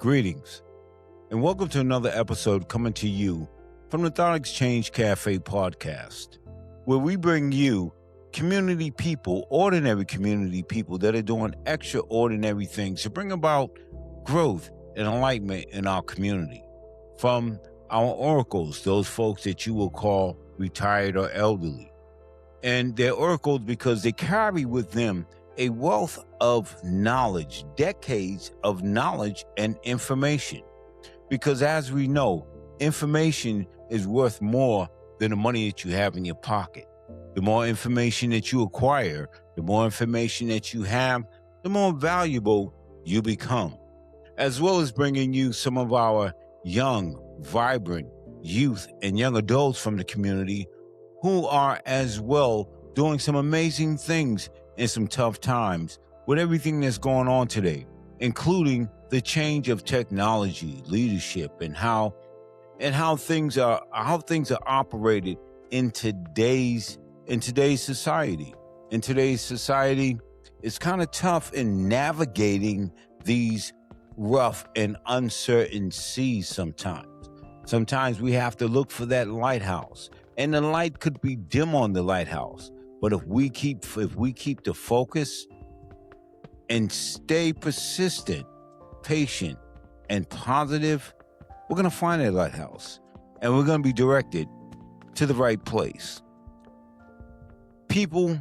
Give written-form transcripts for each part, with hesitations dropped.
Greetings, and welcome to another episode coming to you from the Thought Exchange Cafe podcast, where we bring you community people, ordinary community people that are doing extraordinary things to bring about growth and enlightenment in our community. From our oracles, those folks that you will call retired or elderly. And they're oracles because they carry with them a wealth of knowledge, decades of knowledge and information. Because as we know, information is worth more than the money that you have in your pocket. The more information that you acquire, the more information that you have, the more valuable you become. As well as bringing you some of our young, vibrant youth and young adults from the community who are as well doing some amazing things in some tough times with everything that's going on today, including the change of technology, leadership, and how things are operated in today's society. In today's society, it's kind of tough in navigating these rough and uncertain seas sometimes. Sometimes we have to look for that lighthouse, and the light could be dim on the lighthouse. But if we keep the focus and stay persistent, patient, and positive, we're going to find that lighthouse, and we're going to be directed to the right place. People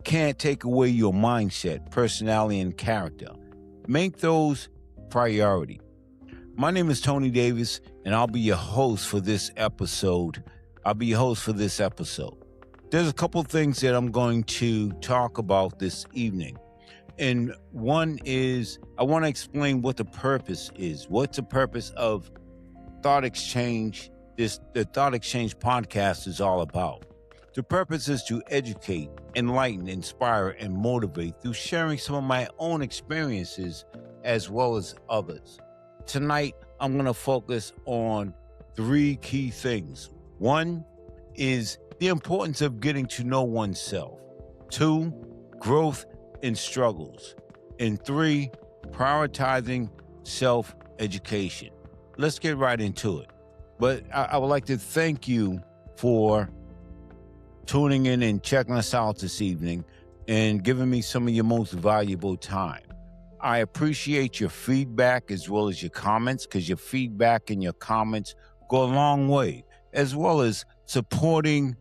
can't take away your mindset, personality, and character. Make those priority. My name is Tony Davis, and I'll be your host for this episode. There's a couple things that I'm going to talk about this evening. And one is I want to explain what the purpose is. What's the purpose of Thought Exchange? The Thought Exchange podcast is all about. The purpose is to educate, enlighten, inspire, and motivate through sharing some of my own experiences as well as others. Tonight, I'm going to focus on three key things. One is the importance of getting to know oneself. Two, growth and struggles. And three, prioritizing self-education. Let's get right into it. But I would like to thank you for tuning in and checking us out this evening and giving me some of your most valuable time. I appreciate your feedback as well as your comments, because your feedback and your comments go a long way, as well as supporting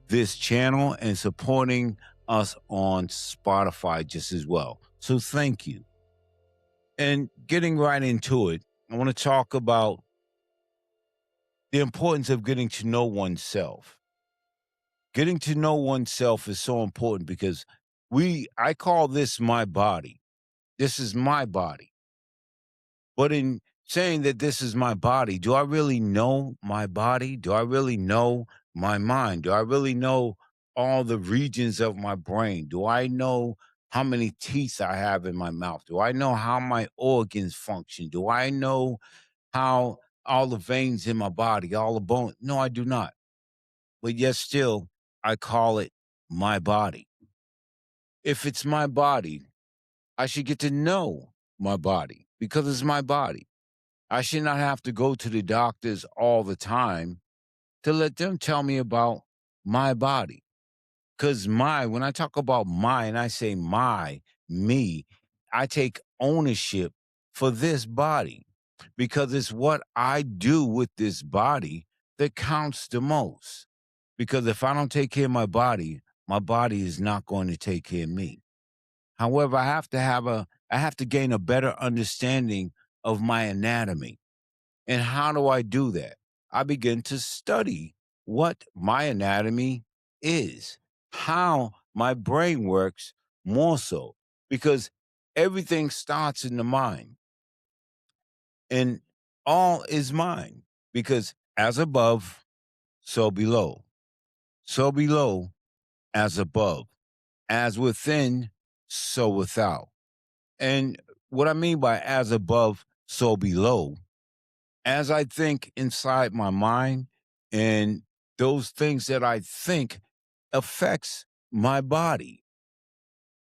this channel and supporting us on Spotify just as well. So thank you. And getting right into it, I want to talk about the importance of getting to know oneself. Getting to know oneself is so important because I call this my body. This is my body. But in saying that this is my body, do I really know my body? Do I really know my mind? Do I really know all the regions of my brain? Do I know how many teeth I have in my mouth? Do I know how my organs function? Do I know how all the veins in my body, all the bone? No, I do not. But yet still, I call it my body. If it's my body, I should get to know my body because it's my body. I should not have to go to the doctors all the time to let them tell me about my body. Because when I talk about my, and I say me, I take ownership for this body because it's what I do with this body that counts the most. Because if I don't take care of my body is not going to take care of me. However, I have to gain a better understanding of my anatomy. And how do I do that? I begin to study what my anatomy is, how my brain works more so, because everything starts in the mind. And all is mind, because as above, so below. So below, as above. As within, so without. And what I mean by as above, so below, as I think inside my mind, and those things that I think affects my body.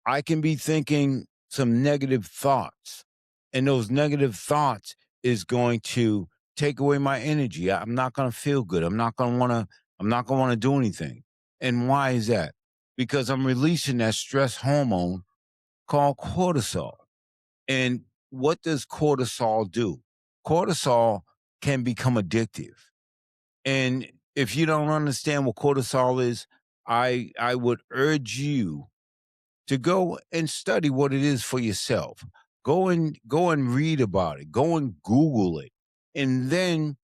I can be thinking some negative thoughts, and those negative thoughts is going to take away my energy. I'm not going to feel good. I'm not going to want to do anything. And why is that? Because I'm releasing that stress hormone called cortisol. And what does cortisol do? Cortisol can become addictive. And if you don't understand what cortisol is, I would urge you to go and study what it is for yourself. Go and read about it. Go and Google it. And then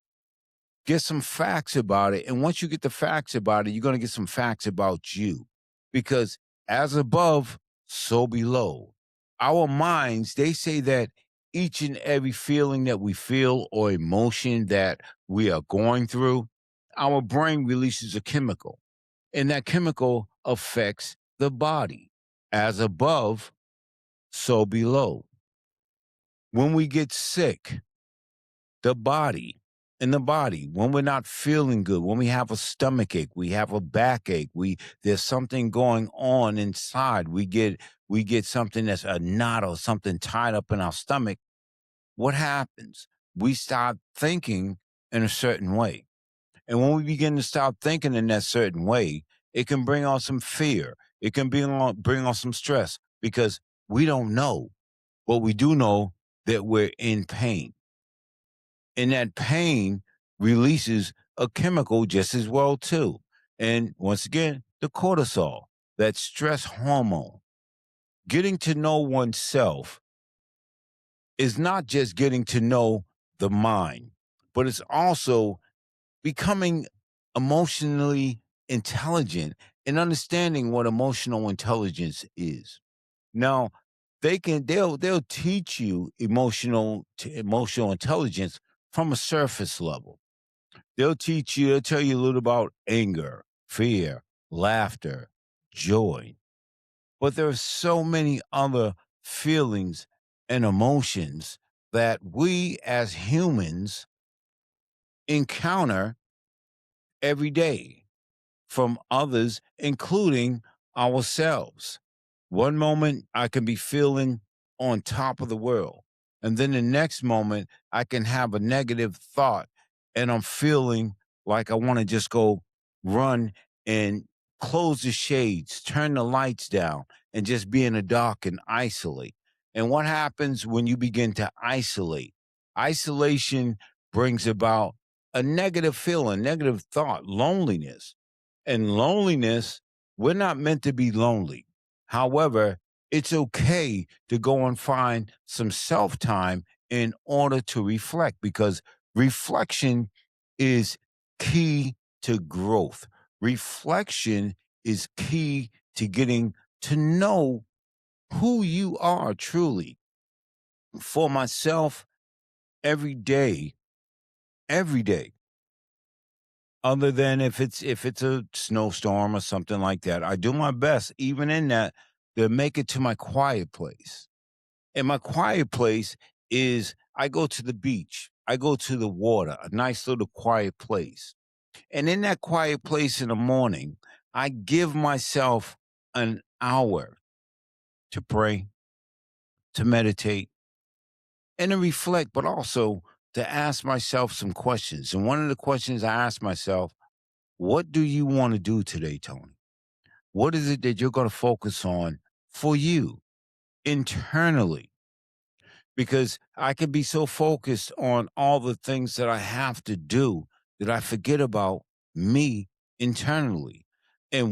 get some facts about it. And once you get the facts about it, you're going to get some facts about you. Because as above, so below. Our minds, they say that each and every feeling that we feel or emotion that we are going through, our brain releases a chemical, and that chemical affects the body. As above, so below. When we get sick, the body in the body, when we're not feeling good, when we have a stomach ache, we have a backache, there's something going on inside, we get something that's a knot or something tied up in our stomach. What happens? We start thinking in a certain way. And when we begin to start thinking in that certain way, it can bring on some fear. It can bring on some stress because we don't know. But we do know that we're in pain, and that pain releases a chemical just as well too. And once again, the cortisol, that stress hormone. Getting to know oneself is not just getting to know the mind, but it's also becoming emotionally intelligent and understanding what emotional intelligence is. Now, they'll teach you emotional intelligence from a surface level. They'll tell you a little about anger, fear, laughter, joy. But there are so many other feelings and emotions that we as humans encounter every day from others, including ourselves. One moment I can be feeling on top of the world. And then the next moment I can have a negative thought and I'm feeling like I want to just go run and close the shades, turn the lights down, and just be in the dark and isolate. And what happens when you begin to isolate? Isolation brings about a negative feeling, negative thought, loneliness. And loneliness, we're not meant to be lonely. However, it's okay to go and find some self time in order to reflect because reflection is key to growth. Reflection is key to getting to know who you are truly. For myself, every day, every day, other than if it's a snowstorm or something like that, I do my best, even in that, to make it to my quiet place. And my quiet place is I go to the beach, I go to the water, a nice little quiet place. And in that quiet place in the morning, I give myself an hour to pray, to meditate, and to reflect, but also to ask myself some questions. And one of the questions I ask myself, what do you want to do today, Tony? What is it that you're going to focus on for you internally? Because I can be so focused on all the things that I have to do that I forget about me internally. And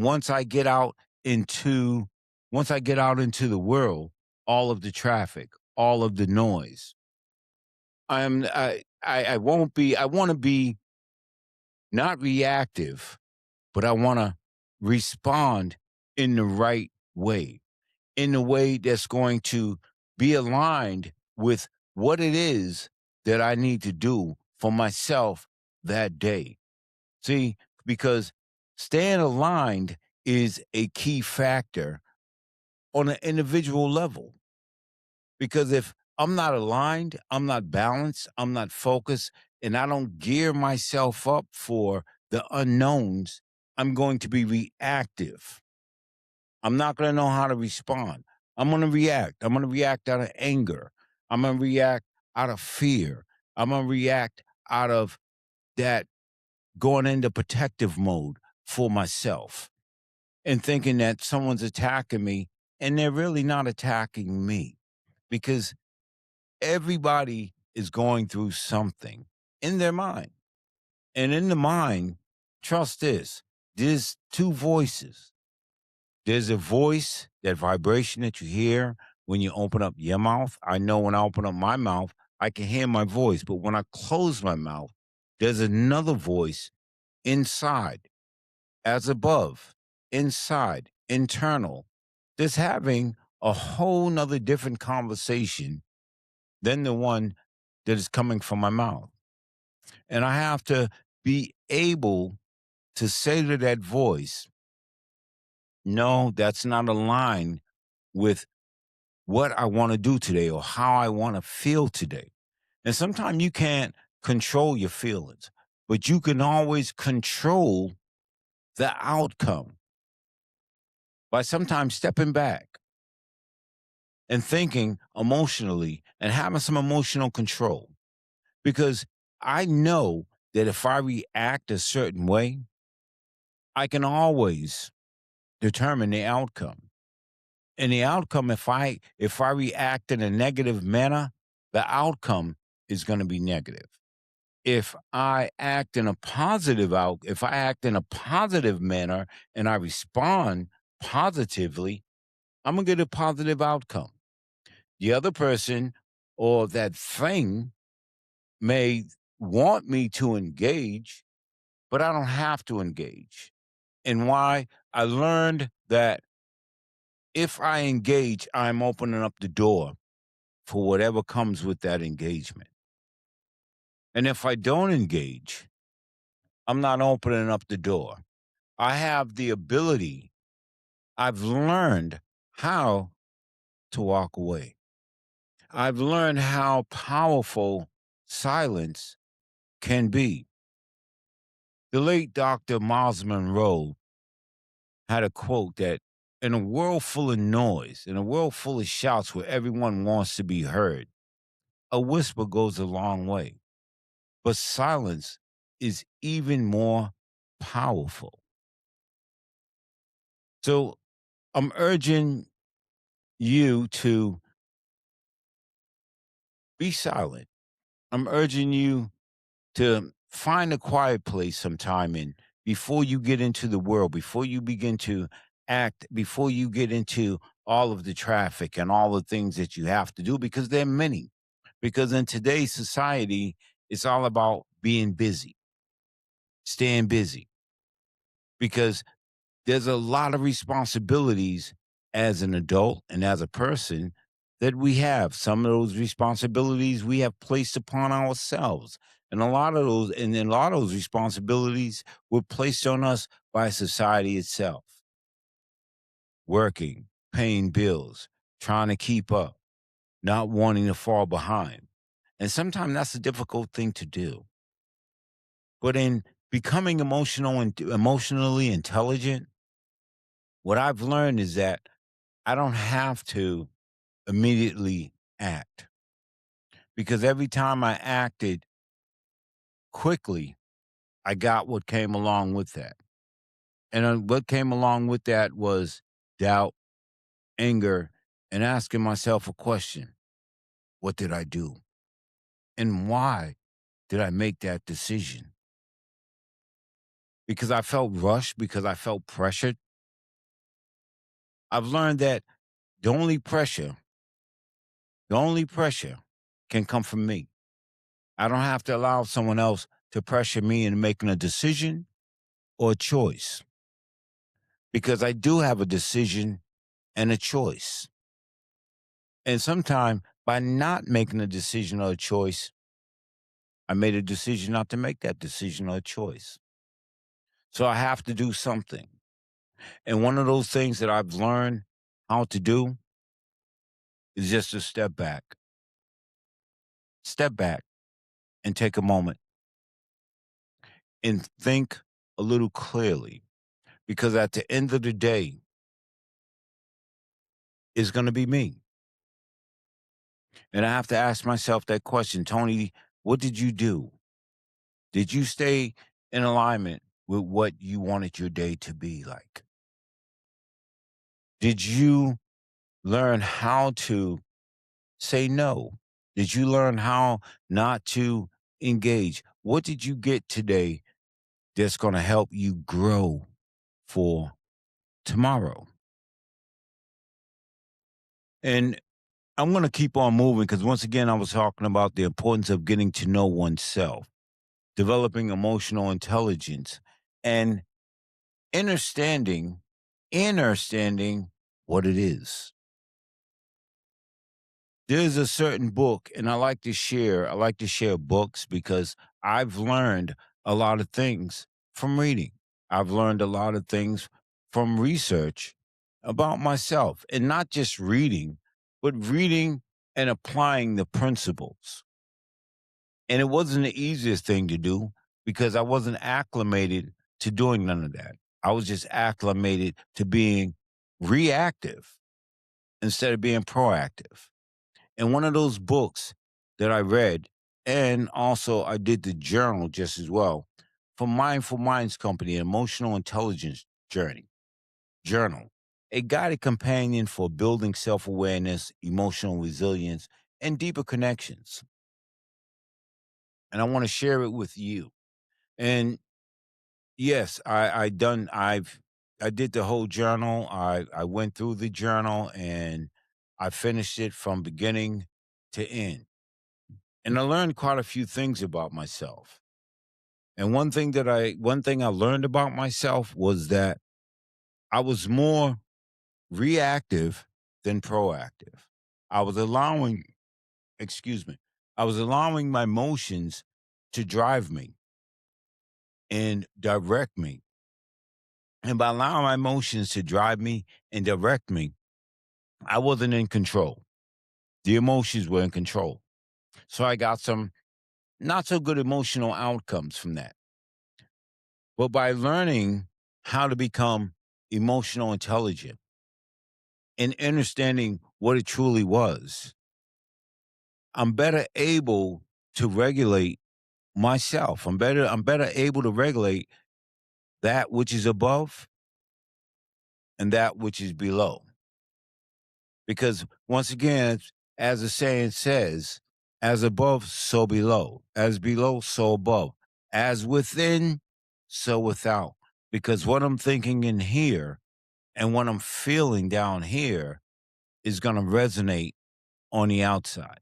into once I get out into the world, all of the traffic, all of the noise, I won't be I want to be not reactive, but I want to respond in the right way, in a way that's going to be aligned with what it is that I need to do for myself that day. See, because staying aligned is a key factor on an individual level. Because if I'm not aligned, I'm not balanced, I'm not focused, and I don't gear myself up for the unknowns, I'm going to be reactive. I'm not going to know how to respond. I'm going to react. I'm going to react out of anger. I'm going to react out of fear. I'm going to react out of that going into protective mode for myself and thinking that someone's attacking me and they're really not attacking me because everybody is going through something in their mind. And in the mind, trust this, there's two voices. There's a voice, that vibration that you hear when you open up your mouth. I know when I open up my mouth, I can hear my voice. But when I close my mouth, there's another voice inside, as above, inside, internal, that's having a whole nother different conversation than the one that is coming from my mouth. And I have to be able to say to that voice, no, that's not aligned with what I want to do today or how I want to feel today. And sometimes you can't control your feelings, but you can always control the outcome by sometimes stepping back and thinking emotionally and having some emotional control. Because I know that if I react a certain way, I can always determine the outcome. And the outcome, if I react in a negative manner, the outcome is going to be negative. If I act in a positive manner and I respond positively, I'm gonna get a positive outcome. The other person or that thing may want me to engage, but I don't have to engage. And why? I learned that if I engage, I'm opening up the door for whatever comes with that engagement. And if I don't engage, I'm not opening up the door. I have the ability, I've learned how to walk away. I've learned how powerful silence can be. The late Dr. Miles Monroe had a quote that in a world full of noise, in a world full of shouts where everyone wants to be heard, a whisper goes a long way. But silence is even more powerful. So I'm urging you to be silent. I'm urging you to find a quiet place sometime and before you get into the world, before you begin to act, before you get into all of the traffic and all the things that you have to do, because there are many. Because in today's society, it's all about being busy, staying busy, because there's a lot of responsibilities as an adult and as a person that we have. Some of those responsibilities we have placed upon ourselves. And a lot of those responsibilities were placed on us by society itself. Working, paying bills, trying to keep up, not wanting to fall behind. And sometimes that's a difficult thing to do. But in becoming emotionally intelligent, what I've learned is that I don't have to immediately act because every time I acted quickly, I got what came along with that. And what came along with that was doubt, anger, and asking myself a question. What did I do? And why did I make that decision? Because I felt rushed, because I felt pressured. I've learned that the only pressure, the only pressure can come from me. I don't have to allow someone else to pressure me into making a decision or a choice because I do have a decision and a choice. And sometimes by not making a decision or a choice, I made a decision not to make that decision or a choice. So I have to do something. And one of those things that I've learned how to do is just to step back and take a moment and think a little clearly. Because at the end of the day, it's going to be me. And I have to ask myself that question, Tony, What did you do? Did you stay in alignment with what you wanted your day to be like? Did you learn how to say no? Did you learn how not to engage? What did you get today that's going to help you grow for tomorrow? And I'm going to keep on moving because once again, I was talking about the importance of getting to know oneself, developing emotional intelligence, and understanding, understanding what it is. There's a certain book, and I like to share books because I've learned a lot of things from reading. I've learned a lot of things from research about myself, and not just reading, but reading and applying the principles. And it wasn't the easiest thing to do because I wasn't acclimated to doing none of that. I was just acclimated to being reactive instead of being proactive. And one of those books that I read, and also I did the journal just as well, from Mindful Minds Company, Emotional Intelligence Journal, a guided companion for building self awareness, emotional resilience, and deeper connections. And I want to share it with you. And yes, I did the whole journal. I went through the journal and I finished it from beginning to end. And I learned quite a few things about myself. And one thing I learned about myself was that I was more reactive than proactive. I was allowing, excuse me, I was allowing my emotions to drive me and direct me. And by allowing my emotions to drive me and direct me, I wasn't in control. The emotions were in control. So I got some not so good emotional outcomes from that. But by learning how to become emotional intelligent and understanding what it truly was, I'm better able to regulate myself. I'm better able to regulate that which is above and that which is below. Because once again, as the saying says, as above, so below. As below, so above. As within, so without. Because what I'm thinking in here and what I'm feeling down here is going to resonate on the outside.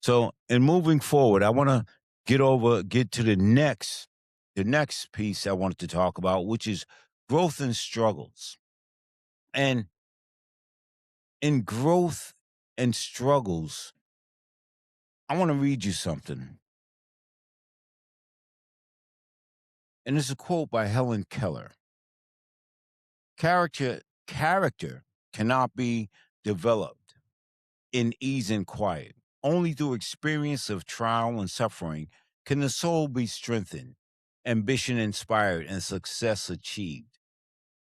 So, in moving forward, I want to get to the next piece I wanted to talk about, which is growth and struggles. And in growth and struggles, I want to read you something. And it's a quote by Helen Keller. Character cannot be developed in ease and quiet. Only through experience of trial and suffering can the soul be strengthened, ambition inspired, and success achieved.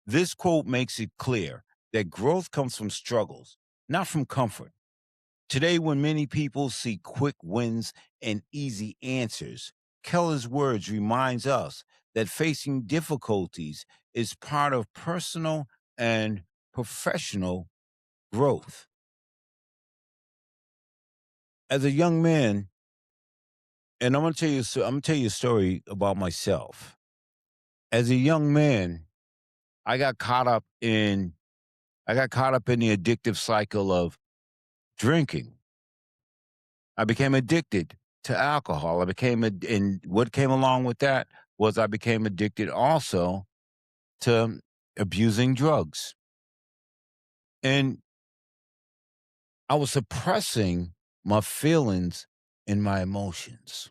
This quote makes it clear that growth comes from struggles, not from comfort. Today, when many people see quick wins and easy answers, Keller's words reminds us that facing difficulties is part of personal and professional growth. As a young man, and I'm gonna tell you a story about myself. As a young man, I got caught up in I got caught up in the addictive cycle of drinking. I became addicted to alcohol. And what came along with that was I became addicted also to abusing drugs. And I was suppressing my feelings and my emotions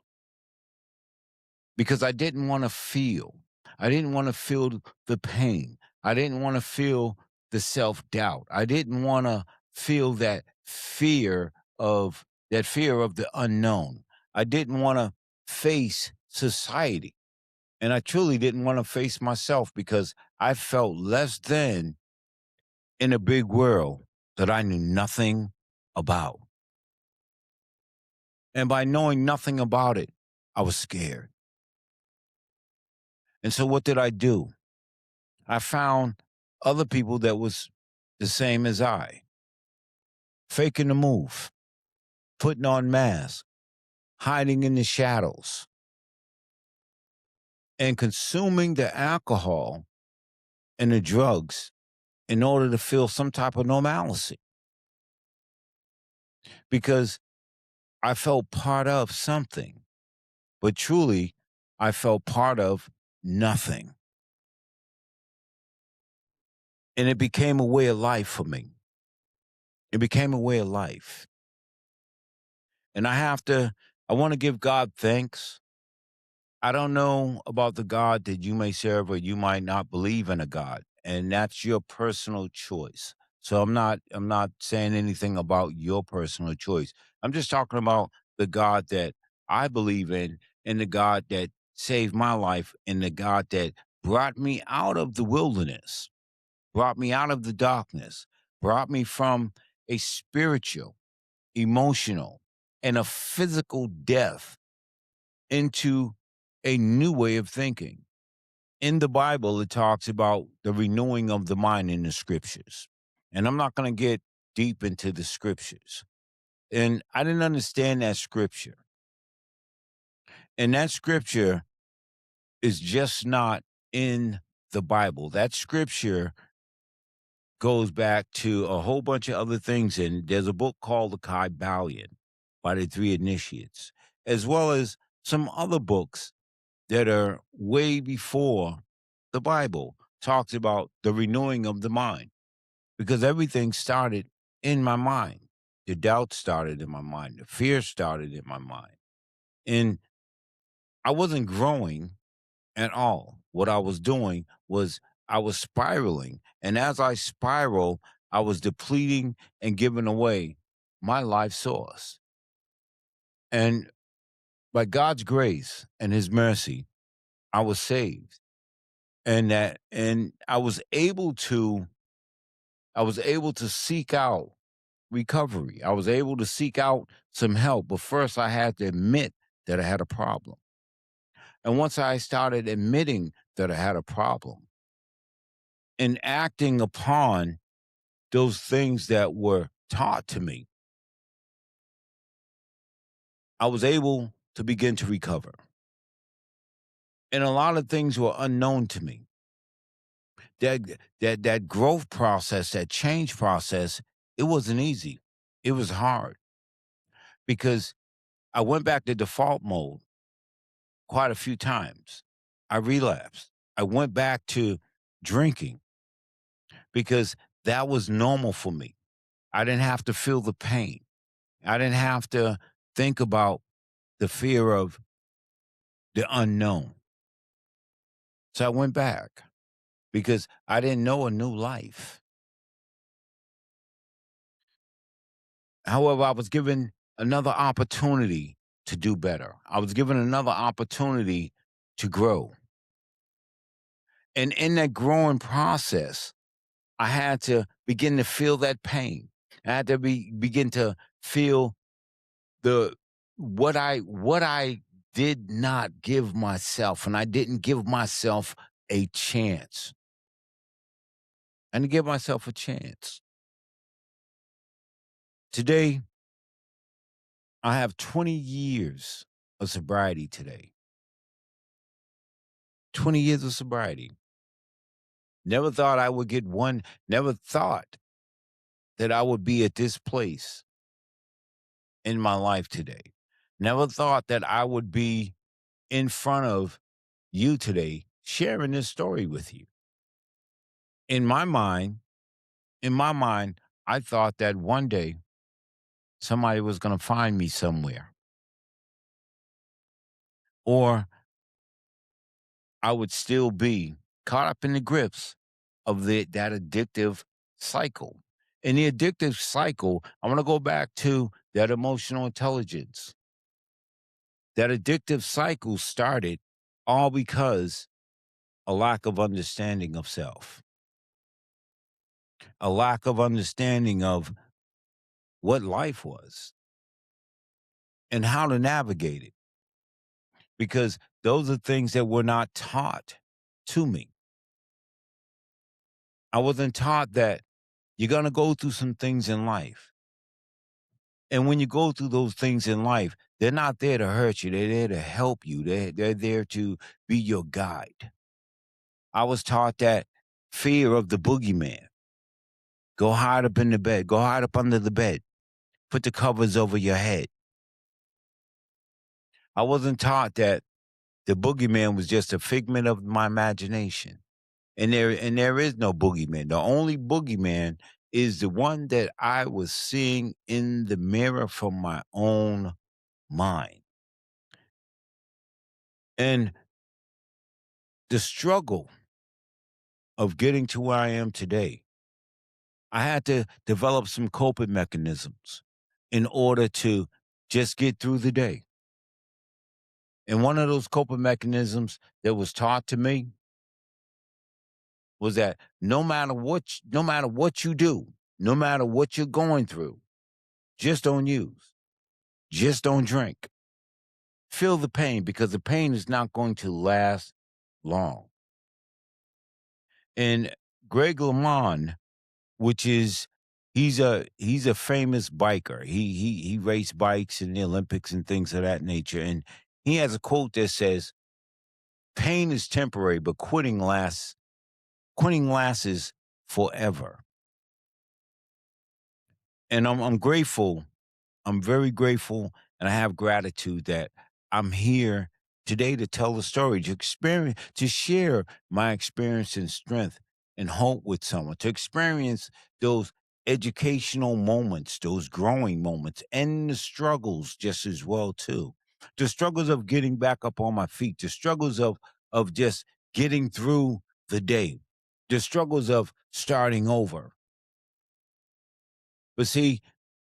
because I didn't want to feel. I didn't want to feel the pain. I didn't want to feel the self doubt. I didn't want to feel that fear of the unknown. I didn't want to face society. And I truly didn't want to face myself because I felt less than in a big world that I knew nothing about. And by knowing nothing about it, I was scared. And so what did I do? I found other people that was the same as I, faking the move, putting on masks, hiding in the shadows, and consuming the alcohol and the drugs in order to feel some type of normalcy because I felt part of something, but truly, I felt part of nothing. And it became a way of life for me. It became a way of life. And I want to give God thanks. I don't know about the God that you may serve or you might not believe in a God, and that's your personal choice. So I'm not saying anything about your personal choice. I'm just talking about the God that I believe in and the God that saved my life and the God that brought me out of the wilderness, brought me out of the darkness, brought me from a spiritual, emotional, and a physical death into a new way of thinking. In the Bible, it talks about the renewing of the mind in the scriptures. And I'm not going to get deep into the scriptures. And I didn't understand that scripture. And that scripture is just not in the Bible. That scripture goes back to a whole bunch of other things. And there's a book called The Kybalion by the Three Initiates, as well as some other books that are way before the Bible talks about the renewing of the mind because everything started in my mind. The doubt started in my mind, the fear started in my mind. And I wasn't growing at all. What I was doing was I was spiraling. And as I spiral, I was depleting and giving away my life source. And by God's grace and his mercy, I was saved. And I was able to seek out recovery. I was able to seek out some help, but first I had to admit that I had a problem. And once I started admitting that I had a problem and acting upon those things that were taught to me, I was able to begin to recover. And a lot of things were unknown to me. That that growth process, that change process, it wasn't easy. It was hard because I went back to default mode quite a few times. I relapsed. I went back to drinking because that was normal for me. I didn't have to feel the pain. I didn't have to think about the fear of the unknown. So I went back because I didn't know a new life. However, I was given another opportunity to do better. I was given another opportunity to grow. And in that growing process, I had to begin to feel that pain. I had to begin to feel the what I did not give myself, and I didn't give myself a chance. I didn't give myself a chance. Today, I have 20 years of sobriety today. 20 years of sobriety. Never thought I would get one, never thought that I would be at this place in my life today. Never thought that I would be in front of you today sharing this story with you. In my mind, in my mind, I thought that one day somebody was going to find me somewhere or I would still be caught up in the grips of that addictive cycle. In the addictive cycle, I want to go back to that emotional intelligence. That addictive cycle started all because a lack of understanding of self, a lack of understanding of what life was. and how to navigate it, because those are things that were not taught to me. I wasn't taught that you're going to go through some things in life. And when you go through those things in life, they're not there to hurt you. They're there to help you. They're there to be your guide. I was taught that fear of the boogeyman. Go hide up in the bed. Go hide up under the bed. Put the covers over your head. I wasn't taught that the boogeyman was just a figment of my imagination. And there is no boogeyman. The only boogeyman is the one that I was seeing in the mirror from my own mind. And the struggle of getting to where I am today, I had to develop some coping mechanisms in order to just get through the day. And one of those coping mechanisms that was taught to me was that no matter what you do, no matter what you're going through, just don't use, just don't drink. Feel the pain, because the pain is not going to last long. And Greg LeMond, which is he's a famous biker. He raced bikes in the Olympics and things of that nature. And he has a quote that says, "Pain is temporary, but quitting lasts. Quitting lasts forever." And I'm grateful. I'm very grateful, and I have gratitude that I'm here today to tell the story, to share my experience and strength and hope with someone, to experience those educational moments, those growing moments, and the struggles just as well too. The struggles of getting back up on my feet, the struggles of just getting through the day, the struggles of starting over. But see,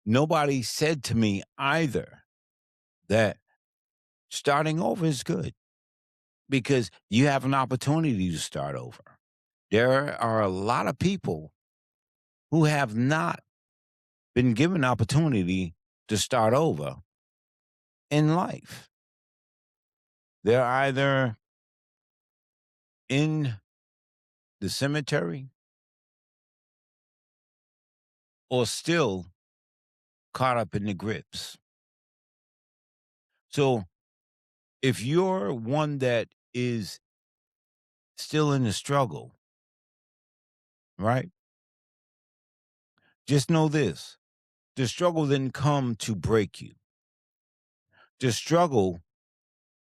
nobody said to me either that starting over is good, because you have an opportunity to start over. There are a lot of people who have not been given opportunity to start over in life. They're either in the cemetery or still caught up in the grips. So if you're one that is still in the struggle, right? Just know this: the struggle didn't come to break you. The struggle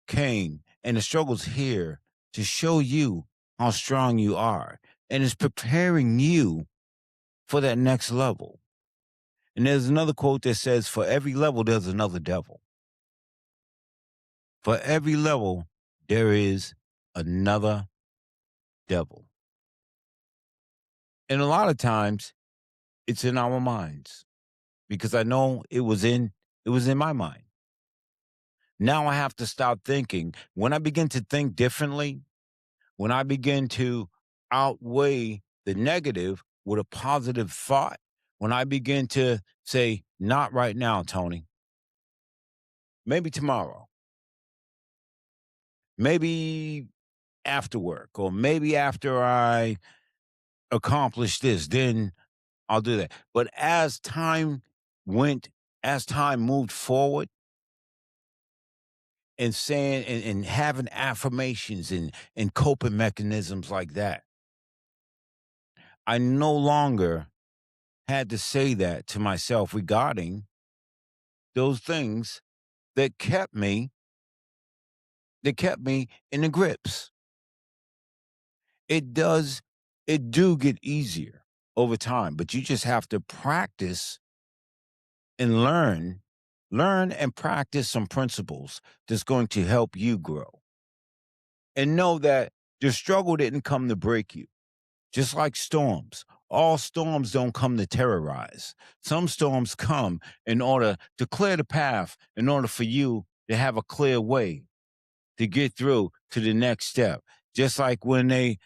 came, and the struggle's here to show you how strong you are, and it's preparing you for that next level. And there's another quote that says, "For every level, there's another devil. For every level, there is another devil." And a lot of times, it's in our minds, because I know it was in my mind. Now I have to stop thinking. When I begin to think differently, when I begin to outweigh the negative with a positive thought, when I begin to say, "Not right now, Tony, maybe tomorrow, maybe after work, or maybe after I accomplish this, then I'll do that." But went, as time moved forward, and saying and having affirmations and coping mechanisms like that, I no longer had to say that to myself regarding those things that kept me in the grips. It does it do get easier over time, but you just have to practice and learn and practice some principles that's going to help you grow. And know that the struggle didn't come to break you. Just like storms, all storms don't come to terrorize. Some storms come in order to clear the path, in order for you to have a clear way to get through to the next step. Just like when they,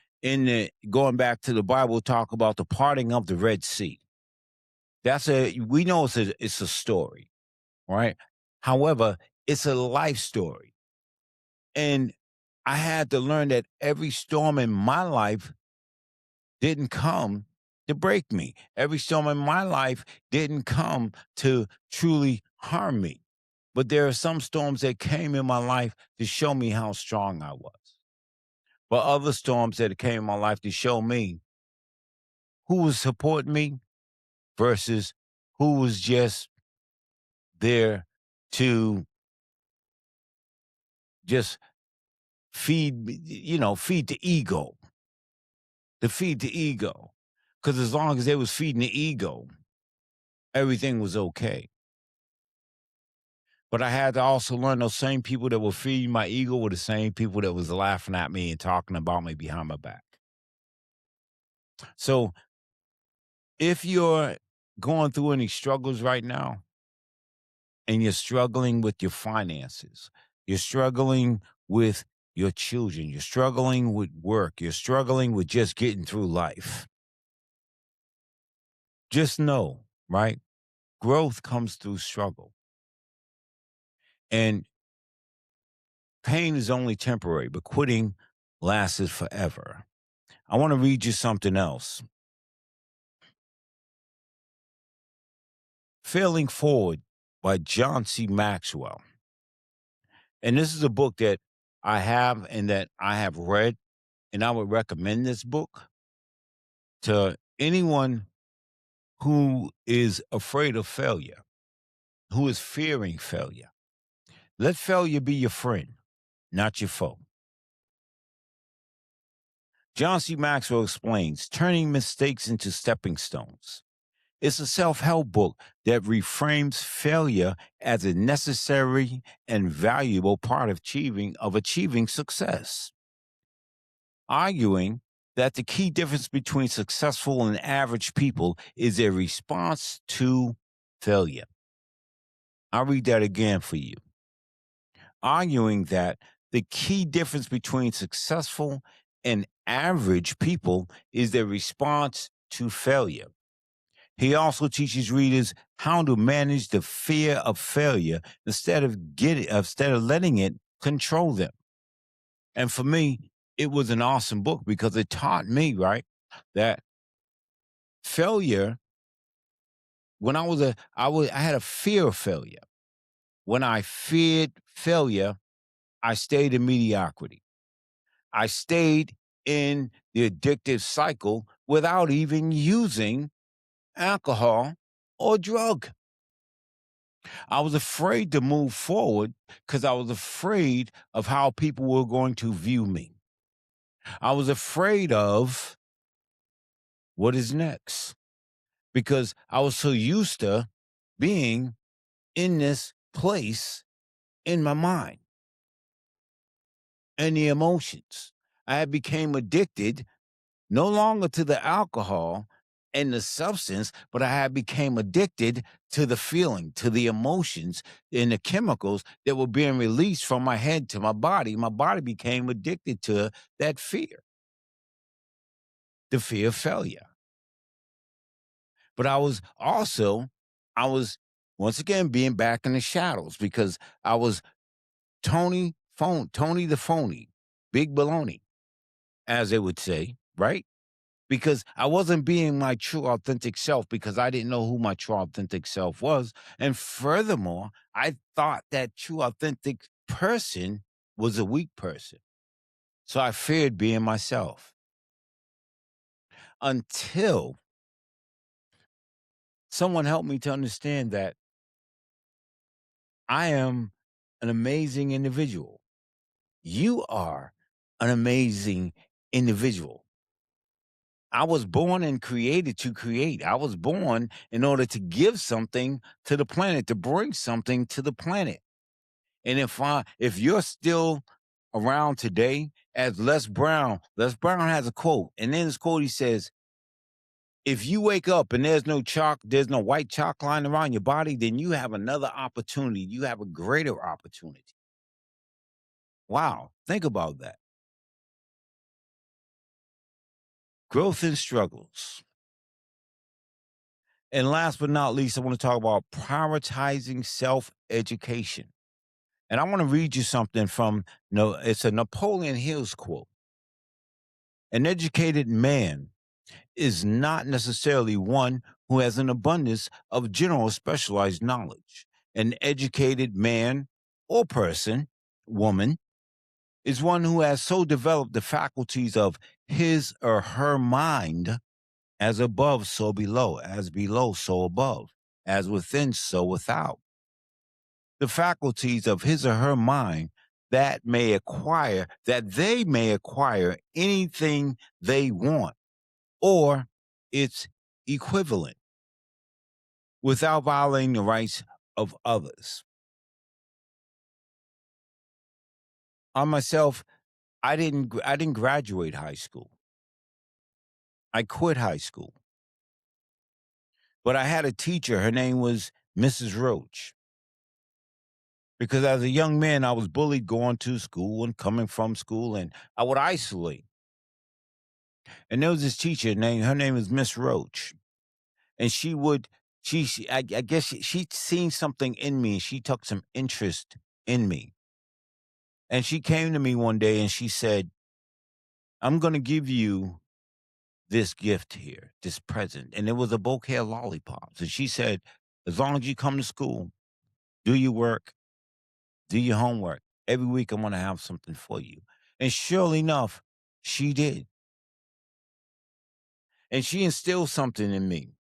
going back to the Bible, talk about the parting of the Red Sea. We know it's a story, right? However, it's a life story. And I had to learn that every storm in my life didn't come to break me. Every storm in my life didn't come to truly harm me. But there are some storms that came in my life to show me how strong I was. But other storms that came in my life to show me who was supporting me versus who was just there to just feed the ego, to feed the ego. Because as long as they was feeding the ego, everything was okay. But I had to also learn those same people that were feeding my ego were the same people that was laughing at me and talking about me behind my back. So if you're going through any struggles right now and you're struggling with your finances, you're struggling with your children, you're struggling with work, you're struggling with just getting through life, just know, right? Growth comes through struggle. And pain is only temporary, but quitting lasts forever. I want to read you something else. Failing Forward by John C. Maxwell. And this is a book that I have and that I have read, and I would recommend this book to anyone who is afraid of failure, who is fearing failure. Let failure be your friend, not your foe. John C. Maxwell explains turning mistakes into stepping stones. It's a self help book that reframes failure as a necessary and valuable part of achieving success, arguing that the key difference between successful and average people is their response to failure. I'll read that again for you. Arguing that the key difference between successful and average people is their response to failure. He also teaches readers how to manage the fear of failure instead of letting it control them. And for me, it was an awesome book because it taught me, right, that failure, when I had a fear of failure. When I feared failure, I stayed in mediocrity. I stayed in the addictive cycle without even using alcohol or drug. I was afraid to move forward because I was afraid of how people were going to view me. I was afraid of what is next because I was so used to being in this place in my mind and the emotions. I had became addicted no longer to the alcohol and the substance, but I had became addicted to the feeling, to the emotions and the chemicals that were being released from my head to my body. My body became addicted to that fear, the fear of failure. But I was once again being back in the shadows because I was Tony the phony, big baloney, as they would say, right? Because I wasn't being my true authentic self because I didn't know who my true authentic self was. And furthermore, I thought that true authentic person was a weak person. So I feared being myself until someone helped me to understand that I am an amazing individual. You are an amazing individual. I was born and created to create. I was born in order to give something to the planet, to bring something to the planet. And if you're still around today, as Les Brown has a quote, and in his quote he says, "If you wake up and there's no white chalk line around your body, then you have another opportunity. You have a greater opportunity." Wow, think about that. Growth and struggles. And last but not least, I want to talk about prioritizing self education. And I want to read you something from, no, it's a Napoleon Hill's quote. An educated man is not necessarily one who has an abundance of general specialized knowledge. An educated man or person, woman, is one who has so developed the faculties of his or her mind, as above, so below, as below, so above, as within, so without. The faculties of his or her mind that they may acquire anything they want or its equivalent without violating the rights of others. On myself, I didn't graduate high school. I quit high school. But I had a teacher, her name was Mrs. Roach. Because as a young man, I was bullied going to school and coming from school, and I would isolate. And there was this teacher named her name is Miss Roach, and I guess she'd seen something in me. She took some interest in me, and she came to me one day and she said, "I'm going to give you this gift here, this present," and it was a bouquet of lollipops. And she said, "As long as you come to school, do your work, do your homework. Every week, I'm going to have something for you." And surely enough, she did. And she instilled something in me.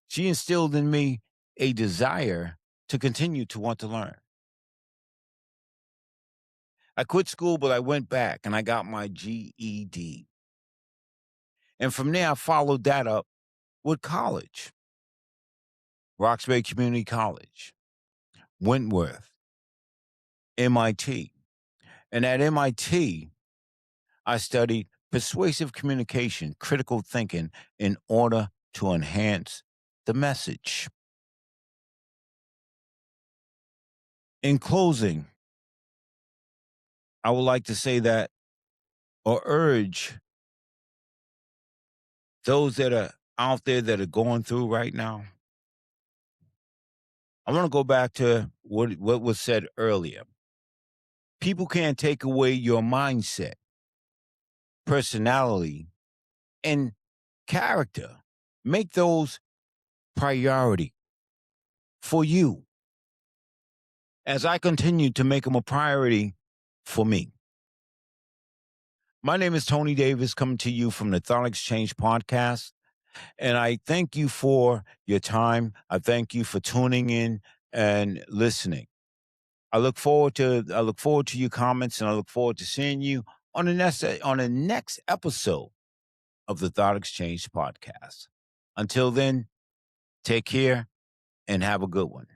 She instilled in me a desire to continue to want to learn. I quit school, but I went back and I got my GED. And from there, I followed that up with college, Roxbury Community College, Wentworth, MIT. And at MIT, I studied persuasive communication, critical thinking in order to enhance the message. In closing, I would like to say that or urge those that are out there that are going through right now. I want to go back to what was said earlier. People can't take away your mindset, personality, and character. Make those priority for you as I continue to make them a priority for me. My name is Tony Davis, coming to you from the Thought Exchange podcast. And I thank you for your time. I thank you for tuning in and listening. I look forward to your comments, and I look forward to seeing you on the next episode of the Thought Exchange podcast. Until then, take care and have a good one.